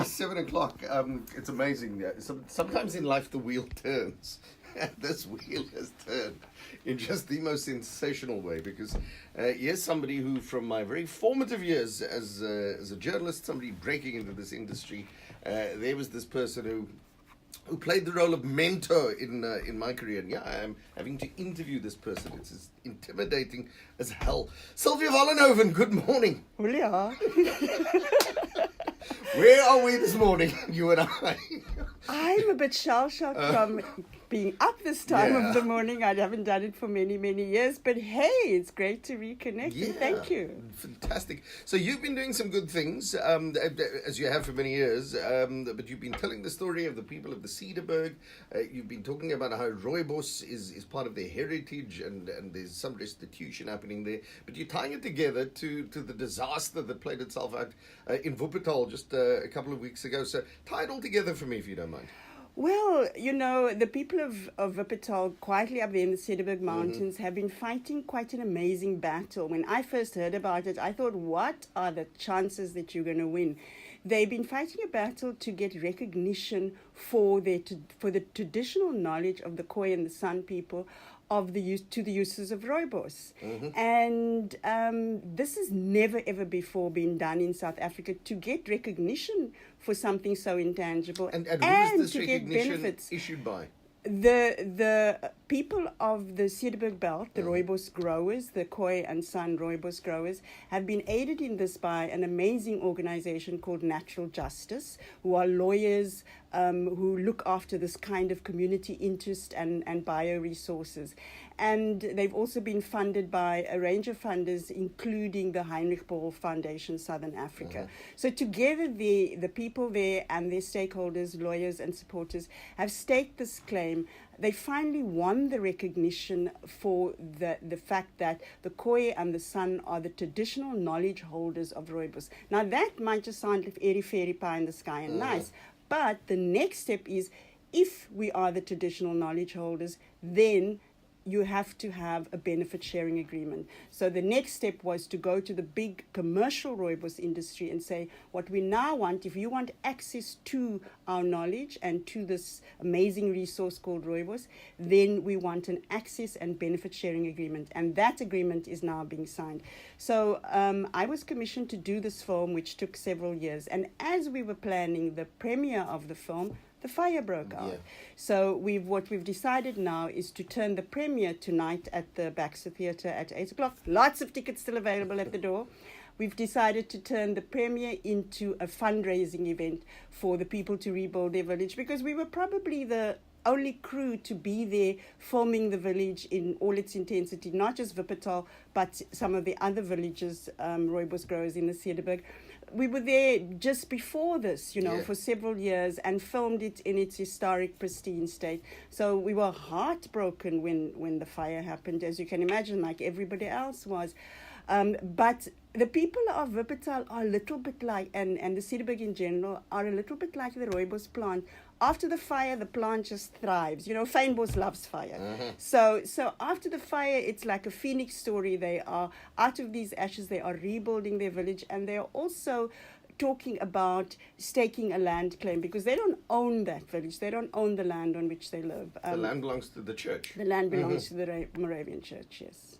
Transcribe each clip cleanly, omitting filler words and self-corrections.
7 o'clock. It's amazing. Sometimes in life the wheel turns. And this wheel has turned in just the most sensational way because here's somebody who, from my very formative years as a journalist, somebody breaking into this industry, there was this person who played the role of mentor in my career. And yeah, I am having to interview this person. It's as intimidating as hell. Sylvia Vollenhoven, good morning. Julia. Where are we this morning, you and I? I'm a bit shell-shocked from being up this time of the morning. I haven't done it for many, many years. But hey, it's great to reconnect. Yeah, and thank you. Fantastic. So you've been doing some good things, as you have for many years. But you've been telling the story of the people of the Cederberg. You've been talking about how ROOIBOS is part of their heritage and there's some restitution happening there. But you're tying it together to the disaster that played itself out in Wupperthal just a couple of weeks ago. So tie it all together for me, if you don't mind. Well, you know, the people of Wupperthal, quietly up there in the Cederberg Mountains, have been fighting quite an amazing battle. When I first heard about it, I thought, what are the chances that you're going to win? They've been fighting a battle to get recognition for the traditional knowledge of the Khoi and the San people of the uses of rooibos. And this has never ever before been done in South Africa, to get recognition for something so intangible and who is this to get recognition benefits issued by? The people of the Cederberg belt, the rooibos growers, the Khoi and San rooibos growers, have been aided in this by an amazing organization called Natural Justice, who are lawyers who look after this kind of community interest and bioresources. And they've also been funded by a range of funders, including the Heinrich Ball Foundation Southern Africa. So together, the people there and their stakeholders, lawyers and supporters, have staked this claim. They finally won the recognition for the fact that the Khoi and the San are the traditional knowledge holders of rooibos. Now, that might just sound like airy-fairy pie in the sky and nice, but the next step is, if we are the traditional knowledge holders, then you have to have a benefit sharing agreement. So the next step was to go to the big commercial rooibos industry and say, what we now want, if you want access to our knowledge and to this amazing resource called rooibos, then we want an access and benefit sharing agreement. And that agreement is now being signed. So I was commissioned to do this film, which took several years. And as we were planning the premiere of the film, the fire broke out. So what we've decided now is to turn the premiere tonight at the Baxter Theatre at 8 o'clock. Lots of tickets still available at the door. We've decided to turn the premiere into a fundraising event for the people to rebuild their village, because we were probably the only crew to be there filming the village in all its intensity, not just Wupperthal, but some of the other villages, rooibos growers in the Cederberg. We were there just before this, for several years, and filmed it in its historic, pristine state. So we were heartbroken when the fire happened, as you can imagine, like everybody else was. But the people of Wupperthal are a little bit like, and the Cederberg in general, are a little bit like the rooibos plant. After the fire, the plant just thrives. Fynbos loves fire. So after the fire, it's like a phoenix story. They are out of these ashes. They are rebuilding their village, and they are also talking about staking a land claim, because they don't own that village. They don't own the land on which they live. The land belongs to the church. The land belongs to the Moravian Church, yes.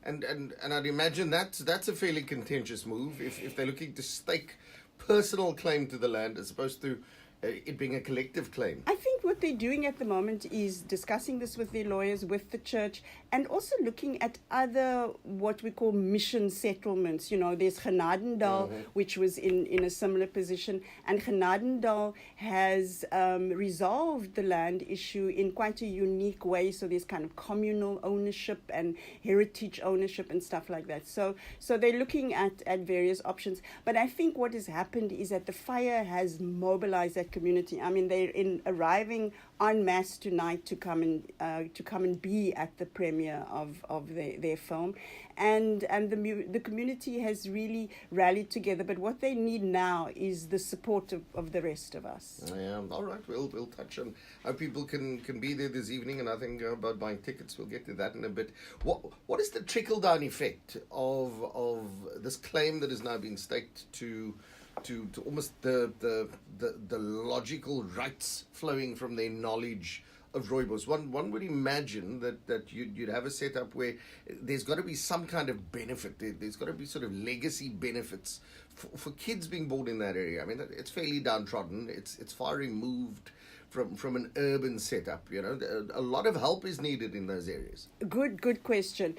And I'd imagine that's a fairly contentious move if they're looking to stake personal claim to the land as opposed to it being a collective claim. I think what they're doing at the moment is discussing this with their lawyers, with the church, and also looking at other, what we call mission settlements. There's Genadendal, which was in a similar position, and Genadendal has resolved the land issue in quite a unique way. So there's kind of communal ownership and heritage ownership and stuff like that. So they're looking at various options. But I think what has happened is that the fire has mobilized that community. I mean, they're arriving en masse tonight to come and be at the premiere of their film, and the community has really rallied together. But what they need now is the support of the rest of us. Yeah, all right. We'll touch on how people can be there this evening, and I think about buying tickets. We'll get to that in a bit. What is the trickle down effect of this claim that has now been staked to to almost the logical rights flowing from their knowledge of rooibos. One would imagine that you'd have a setup where there's got to be some kind of benefit. There's got to be sort of legacy benefits for kids being born in that area. I mean, it's fairly downtrodden. It's far removed from an urban setup. You know, a lot of help is needed in those areas. Good question.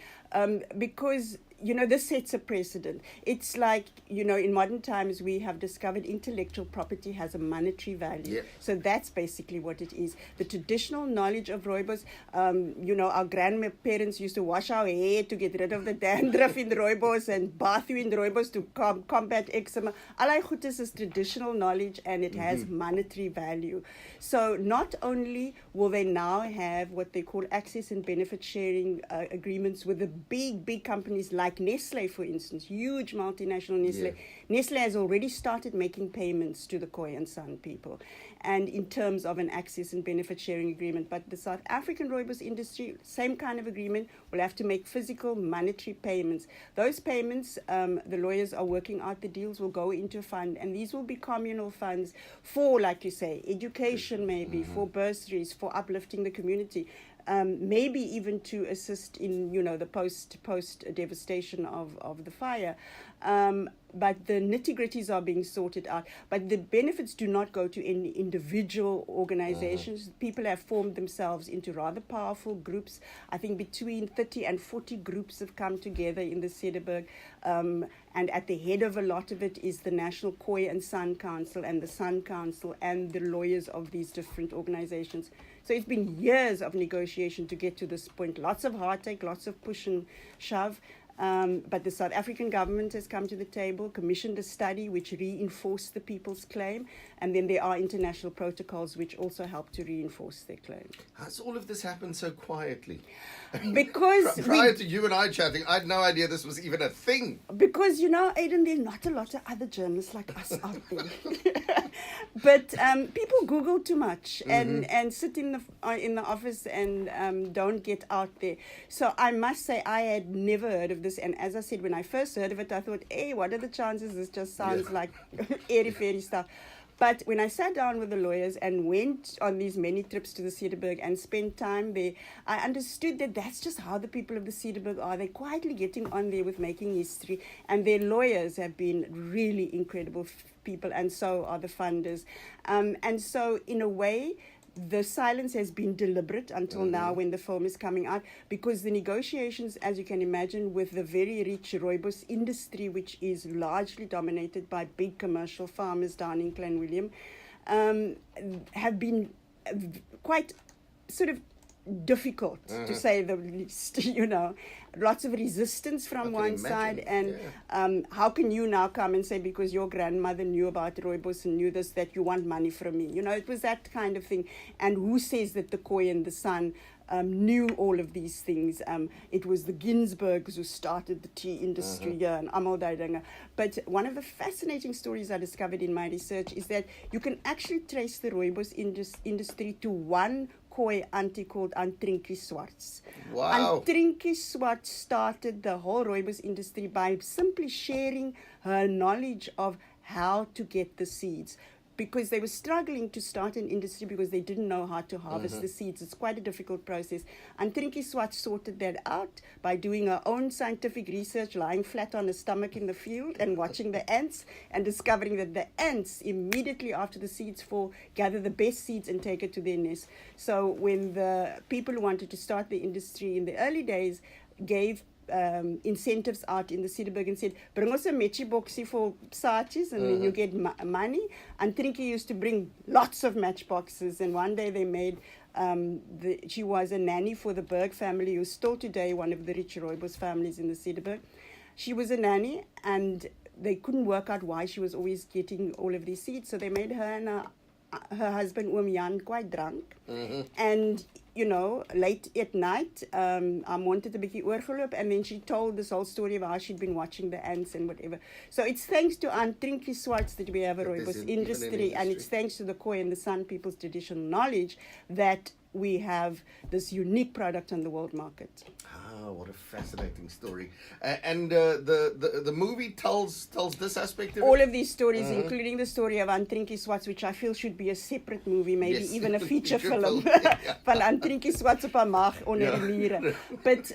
Because, you know, this sets a precedent. It's like, you know, in modern times we have discovered intellectual property has a monetary value. Yeah. So that's basically what it is. The traditional knowledge of rooibos, you know, our grandparents used to wash our hair to get rid of the dandruff in rooibos and bath you in rooibos to combat eczema. Allerlei goedes is traditional knowledge and it has monetary value. So not only will they now have what they call access and benefit sharing agreements with the big companies like Nestle, for instance, huge multinational Nestle. Yeah. Nestle has already started making payments to the Khoi and San people, and in terms of an access and benefit sharing agreement. But the South African rooibos industry, same kind of agreement, will have to make physical monetary payments. Those payments, the lawyers are working out the deals, will go into a fund, and these will be communal funds for, like you say, education maybe, for bursaries, for uplifting the community. Maybe even to assist in, you know, the post devastation of the fire. But the nitty-gritties are being sorted out. But the benefits do not go to any individual organizations. People have formed themselves into rather powerful groups. I think between 30 and 40 groups have come together in the Cederberg. And at the head of a lot of it is the National Khoi and San Council and the Sun Council and the lawyers of these different organizations. So it's been years of negotiation to get to this point. Lots of heartache, lots of push and shove. But the South African government has come to the table, commissioned a study which reinforced the people's claim, and then there are international protocols which also help to reinforce their claim. How's all of this happened so quietly? Because prior to you and I chatting, I had no idea this was even a thing. Because, you know, Aden, there are not a lot of other journalists like us out there. But people Google too much and sit in the office and don't get out there. So I must say I had never heard of this. And as I said, when I first heard of it, I thought, hey, what are the chances? This just sounds like airy-fairy stuff. But when I sat down with the lawyers and went on these many trips to the Cederberg and spent time there, I understood that that's just how the people of the Cederberg are. They're quietly getting on there with making history. And their lawyers have been really incredible people, and so are the funders. And so, in a way, the silence has been deliberate until now when the film is coming out, because the negotiations, as you can imagine, with the very rich rooibos industry, which is largely dominated by big commercial farmers down in Clanwilliam, have been quite sort of difficult, to say the least, you know. Lots of resistance from one side, and how can you now come and say because your grandmother knew about rooibos and knew this that you want money from me? You know, it was that kind of thing. And who says that the Khoi and the San knew all of these things? It was the Ginsbergs who started the tea industry here and Amal Daidanga. But one of the fascinating stories I discovered in my research is that you can actually trace the rooibos industry to one Khoi auntie called Antrinkie Swarts. Wow. Antrinkie Swarts started the whole rooibos industry by simply sharing her knowledge of how to get the seeds, because they were struggling to start an industry because they didn't know how to harvest the seeds. It's quite a difficult process. And Trinkie Swart sorted that out by doing her own scientific research, lying flat on her stomach in the field and watching the ants, and discovering that the ants, immediately after the seeds fall, gather the best seeds and take it to their nest. So when the people who wanted to start the industry in the early days gave incentives out in the Cederberg and said, bring us a matchy boxy for saatjes and then you get money. And Trinkie used to bring lots of matchboxes, and one day they made, she was a nanny for the Berg family, who's still today one of the rich rooibos families in the Cederberg. She was a nanny, and they couldn't work out why she was always getting all of these seeds, so they made her and her husband Oom Jan quite drunk. And you know, late at night, I wanted a bietjie oorgeloop, and then she told this whole story of how she'd been watching the ants and whatever. So it's thanks to Aunt Trinkie Swarts that we have a rooibos industry, and it's thanks to the Khoi and the San people's traditional knowledge that we have this unique product on the world market. How Wow, what a fascinating story! And the movie tells this aspect of All it? of these stories, including the story of Antrinkie Swats, which I feel should be a separate movie, maybe Yes. even a feature Feature film, film, yeah. van Antrinkie Swats op haar mag onder die mure. But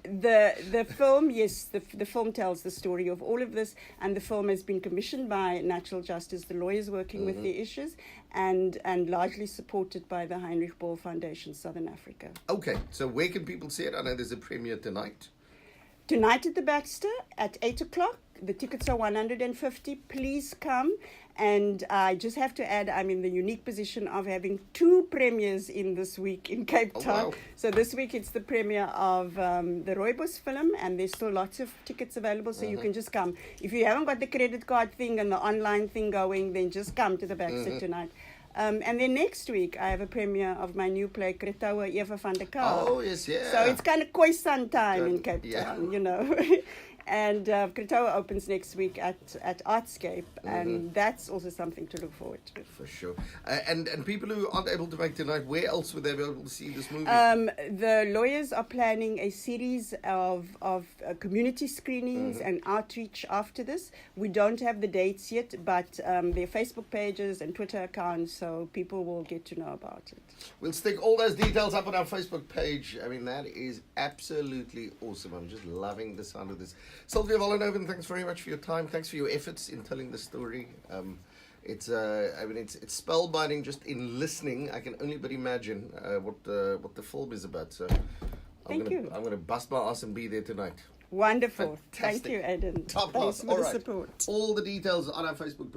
the film, yes, the film tells the story of all of this, and the film has been commissioned by Natural Justice, the lawyers working with the issues, and largely supported by the Heinrich Ball Foundation, Southern Africa. Okay, so where can people see it? I know there's a premiere tonight. Tonight at the Baxter at 8 o'clock. The tickets are 150. Please come. And I just have to add, I'm in the unique position of having 2 premieres in this week in Cape Town. Wow. So this week it's the premiere of the ROOIBOS film, and there's still lots of tickets available, so you can just come. If you haven't got the credit card thing and the online thing going, then just come to the Baxter tonight. And then next week, I have a premiere of my new play, Kretawa Eva van der Kaal. Oh, yes, yeah. So it's kind of Khoisan time in Cape Yeah. Town, you know. And Kretawa opens next week at Artscape, and that's also something to look forward to. For sure. And people who aren't able to make tonight, where else would they be able to see this movie? The lawyers are planning a series of community screenings and outreach after this. We don't have the dates yet, but there are Facebook pages and Twitter accounts, so people will get to know about it. We'll stick all those details up on our Facebook page. I mean, that is absolutely awesome. I'm just loving the sound of this. Sylvia Vollenhoven, thanks very much for your time. Thanks for your efforts in telling the story. It's spellbinding just in listening. I can only but imagine what the film is about. So I'm gonna bust my ass and be there tonight. Wonderful. Fantastic. Thank you, Aden. Top Thanks class. for All the right. support. All the details on our Facebook page.